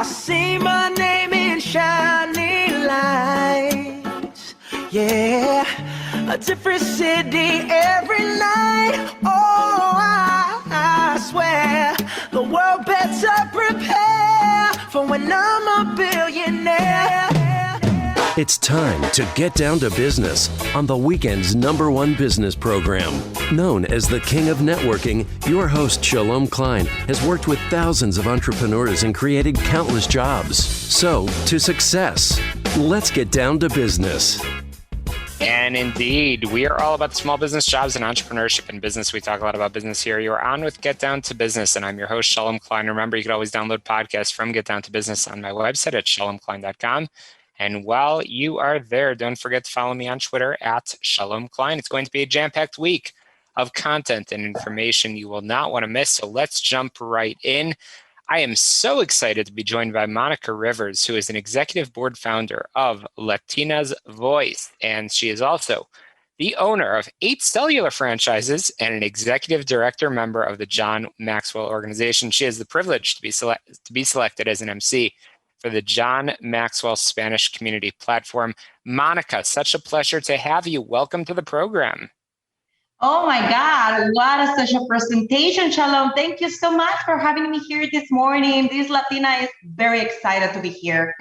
I see my name in shining lights. Yeah, a different city every night. Oh, I swear the world better prepare for when I'm a billionaire. It's time to get down to business on the weekend's #1 business program. Known as the King of Networking, your host, Shalom Klein, has worked with thousands of entrepreneurs and created countless jobs. So, to success. Let's get down to business. And indeed, we are all about small business, jobs, and entrepreneurship in business. We talk a lot about business here. You are on with Get Down to Business, and I'm your host, Shalom Klein. Remember, you can always download podcasts from Get Down to Business on my website at shalomklein.com. And while you are there, don't forget to follow me on Twitter at Shalom Klein. It's going to be a jam-packed week of content and information you will not want to miss. So let's jump right in. I am so excited to be joined by Monica Rivers, who is an executive board founder of Latinas Voice. And she is also the owner of 8 cellular franchises and an executive director member of the John Maxwell Organization. She has the privilege to be selected as an MC for the John Maxwell Spanish Community Platform. Monica, such a pleasure to have you. Welcome to the program. Oh my God, such a presentation, Shalom. Thank you so much for having me here this morning. This Latina is very excited to be here.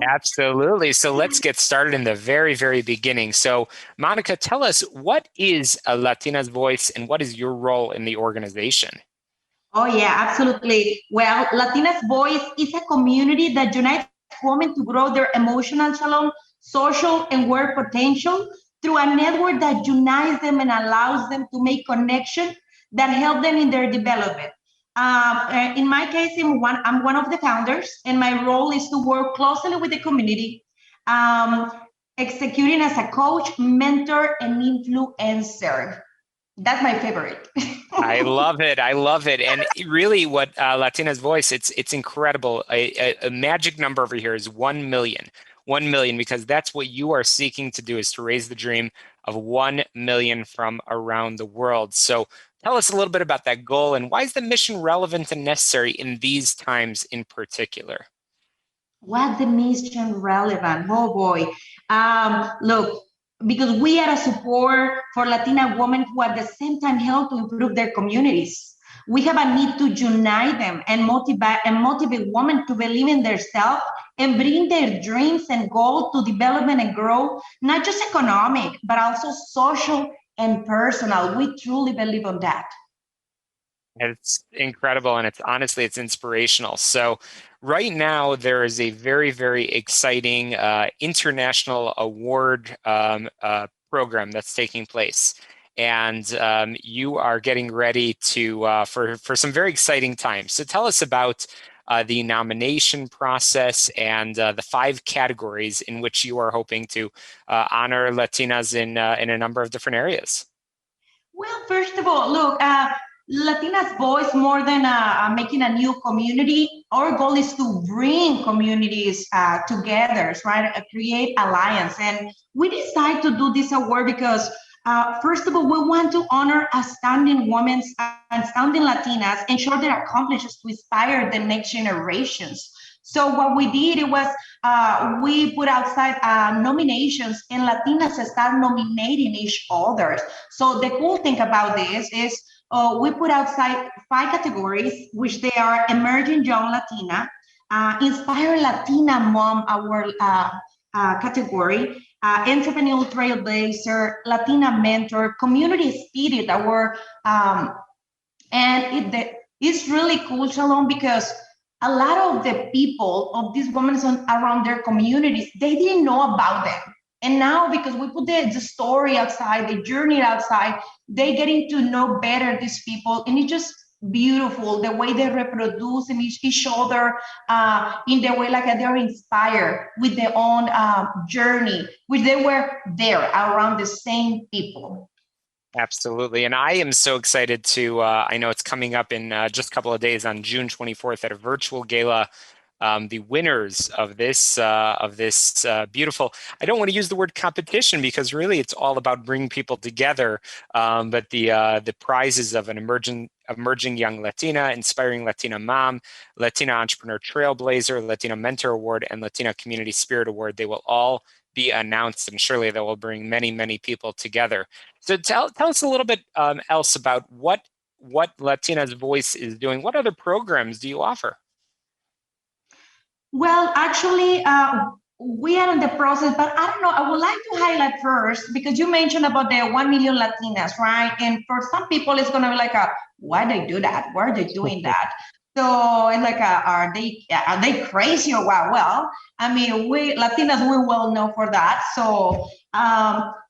Absolutely. So let's get started in the very, very beginning. So Monica, tell us, what is a Latinas Voice and what is your role in the organization? Oh yeah, absolutely. Well, Latinas Voice is a community that unites women to grow their emotional, Shalom, social, and work potential through a network that unites them and allows them to make connections that help them in their development. In my case, I'm one of the founders, and my role is to work closely with the community, executing as a coach, mentor, and influencer. That's my favorite. I love it. I love it. And really what Latinas Voice, it's incredible. A magic number over here is 1 million. 1 million, because that's what you are seeking to do, is to raise the dream of 1 million from around the world. So tell us a little bit about that goal and why is the mission relevant and necessary in these times in particular? What the mission relevant? Oh boy. Look, because we are a support for Latina women who at the same time help to improve their communities. We have a need to unite them and motivate women to believe in themselves and bring their dreams and goals to development and growth, not just economic, but also social and personal. We truly believe on that. It's incredible, and it's inspirational. So right now there is a very, very exciting international award program that's taking place. And you are getting ready to for some very exciting times. So tell us about the nomination process and the 5 categories in which you are hoping to honor Latinas in a number of different areas. Well, first of all, look, Latinas Voice, more than making a new community, our goal is to bring communities together, right? Create alliance. And we decided to do this award because first of all, we want to honor outstanding women, outstanding Latinas, and show their accomplishments to inspire the next generations. So what we did was we put outside nominations, and Latinas start nominating each other. So the cool thing about this is we put outside 5 categories, which they are emerging young Latina, inspire Latina mom, our category, entrepreneurial trailblazer, Latina mentor, community spirit, it's really cool, Shalom, because a lot of the people of these women around their communities, they didn't know about them. And now, because we put the story outside, the journey outside, they getting to know better these people, and it's just beautiful the way they reproduce in each other in the way like they're inspired with their own journey, which they were there around the same people. Absolutely. And I am so excited to, I know it's coming up in just a couple of days on June 24th at a virtual gala. The winners of this beautiful, I don't want to use the word competition because really it's all about bringing people together. But the prizes of an Emerging Young Latina, Inspiring Latina Mom, Latina Entrepreneur Trailblazer, Latina Mentor Award, and Latina Community Spirit Award. They will all be announced, and surely that will bring many, many people together. So tell us a little bit else about what Latinas Voice is doing. What other programs do you offer? Well, actually, we are in the process, but I don't know. I would like to highlight first because you mentioned about the 1 million Latinas, right? And for some people, it's going to be like, why they do that? Why are they doing that? So it's like, are they crazy or what? Well, I mean, we Latinas, we're well known for that. So,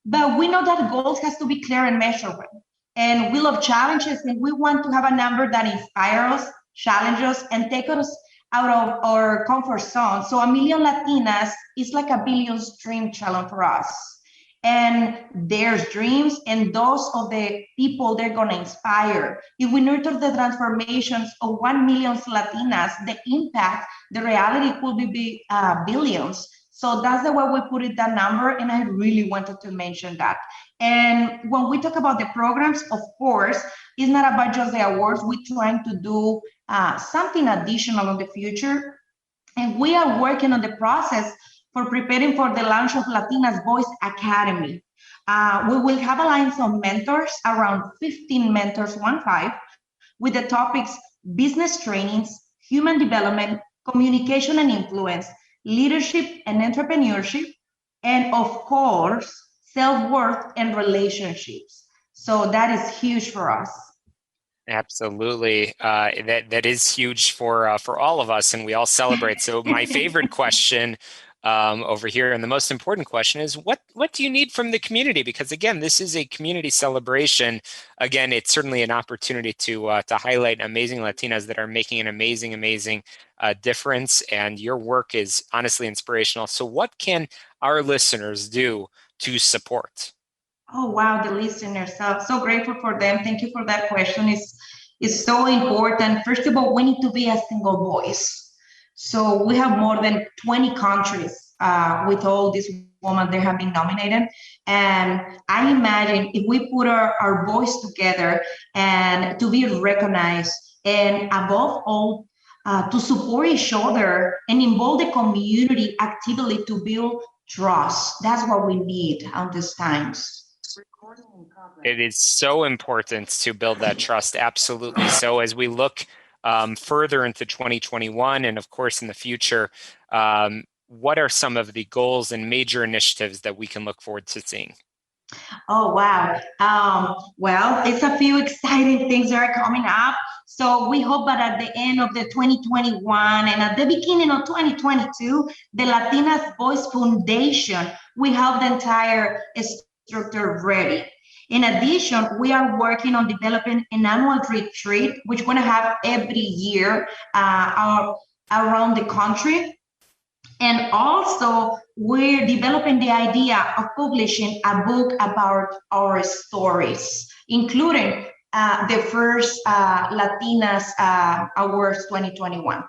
but we know that goals has to be clear and measurable. And we love challenges, and we want to have a number that inspires us, challenges us, and take us out of our comfort zone. So 1 million Latinas is like a billion's dream challenge for us. And there's dreams, and those of the people they're gonna inspire. If we nurture the transformations of 1 million Latinas, the impact, the reality could be billions. So that's the way we put it, that number, and I really wanted to mention that. And when we talk about the programs, of course, it's not about just the awards. We're trying to do something additional in the future. And we are working on the process for preparing for the launch of Latinas Voice Academy. We will have a line of mentors, around 15 mentors, 1-5, with the topics business trainings, human development, communication and influence, leadership and entrepreneurship, and of course, self-worth and relationships. So that is huge for us. Absolutely. That is huge for all of us, and we all celebrate. So my favorite question over here, and the most important question, is what do you need from the community? Because again, this is a community celebration. Again, it's certainly an opportunity to highlight amazing Latinas that are making an amazing difference, and your work is honestly inspirational. So what can our listeners do to support? Oh, wow, the listeners. So grateful for them. Thank you for that question. It's so important. First of all, we need to be a single voice. So we have more than 20 countries with all these women that have been nominated. And I imagine if we put our voice together and to be recognized, and above all, to support each other and involve the community actively to build trust. That's what we need at these times. It is so important to build that trust. Absolutely. So as we look further into 2021 and of course in the future, what are some of the goals and major initiatives that we can look forward to seeing? Oh, wow. Well, it's a few exciting things that are coming up. So we hope that at the end of the 2021 and at the beginning of 2022, the Latinas Voice Foundation, we have the entire structure ready. In addition, we are working on developing an annual retreat, which we're going to have every year around the country. And also, we're developing the idea of publishing a book about our stories, including the first Latinas Awards 2021.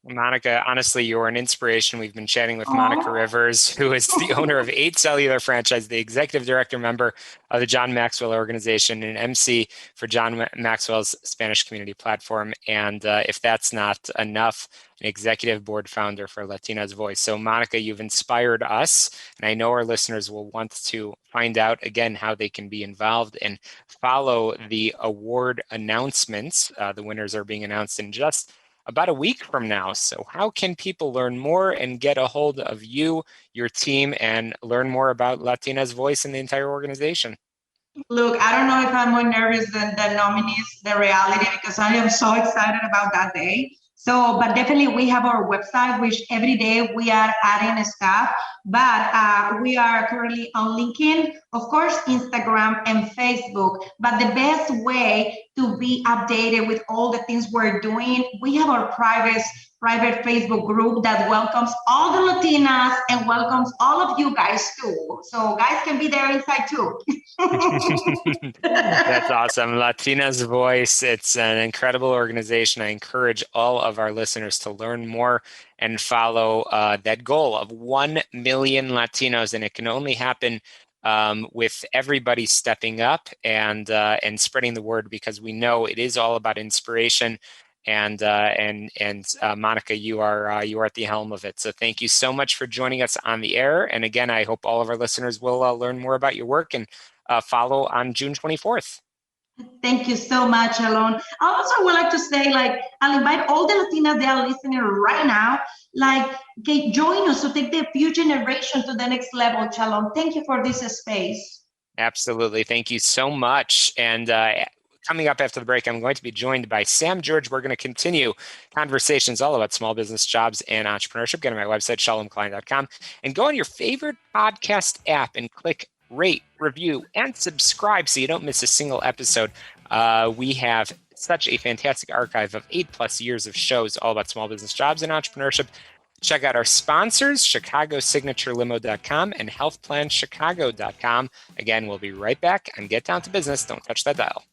Monica, honestly, you're an inspiration. We've been chatting with Monica Rivers, who is the owner of 8 Cellular Franchise, the executive director member of the John Maxwell Organization, and MC for John Maxwell's Spanish Community Platform. And if that's not enough, an executive board founder for Latinas Voice. So Monica, you've inspired us, and I know our listeners will want to find out again how they can be involved and follow the award announcements. The winners are being announced in just about a week from now. So how can people learn more and get a hold of you, your team, and learn more about Latinas Voice and the entire organization? Look, I don't know if I'm more nervous than the nominees, the reality, because I am so excited about that day. So, but definitely we have our website, which every day we are adding stuff, but we are currently on LinkedIn, of course, Instagram and Facebook. But the best way to be updated with all the things we're doing, we have our private Facebook group that welcomes all the Latinas and welcomes all of you guys too. So guys can be there inside too. That's awesome. Latinas Voice, it's an incredible organization. I encourage all of our listeners to learn more and follow that goal of 1 million Latinos, and it can only happen with everybody stepping up and spreading the word, because we know it is all about inspiration. And Monica, you are at the helm of it. So thank you so much for joining us on the air. And again, I hope all of our listeners will learn more about your work and follow on June 24th. Thank you so much, Shalom. I also would like to say, like, I'll invite all the Latinas that are listening right now, like, okay, join us to take the few generation to the next level, Shalom. Thank you for this space. Absolutely. Thank you so much. And coming up after the break, I'm going to be joined by Sam George. We're going to continue conversations all about small business, jobs, and entrepreneurship. Go to my website, shalomklein.com, and go on your favorite podcast app and click rate, review, and subscribe so you don't miss a single episode. We have such a fantastic archive of 8+ years of shows all about small business, jobs, and entrepreneurship. Check out our sponsors, ChicagoSignatureLimo.com and HealthPlanChicago.com. Again, we'll be right back on Get Down to Business. Don't touch that dial.